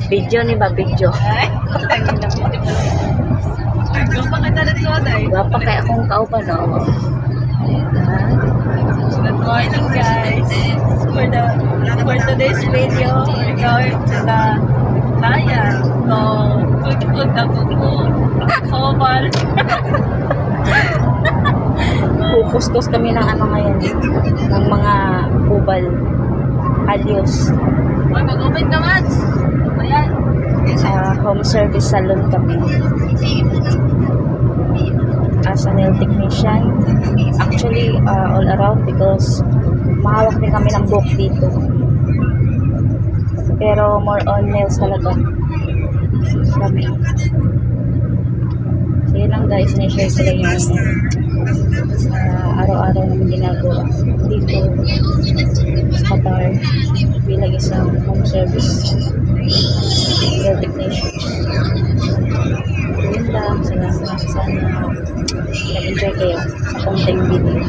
Video ni ba? Video. Ay, tangin na mo. Gapa ka na ito, day. Wapa kaya akong kauban, no? Natuwa lang, guys. For today's video, we're going to the Bayan. So, good na kuko. Kobal. Kukustos kami ng ano ngayon. Ng mga kubal. Alios. Uy, mag-open ka, Mats. Ayan. Home service salon kami. As a nail technician. Actually, all around because mahawak din kami ng book dito. Pero more on nails talaga. Kami. So yun lang guys, sinishare ko lang yung araw-araw namin ginagawa dito sa Qatar bilang isang home service nail technician. Yun lang, salamat. Sana nag-enjoy kayo sa konting video.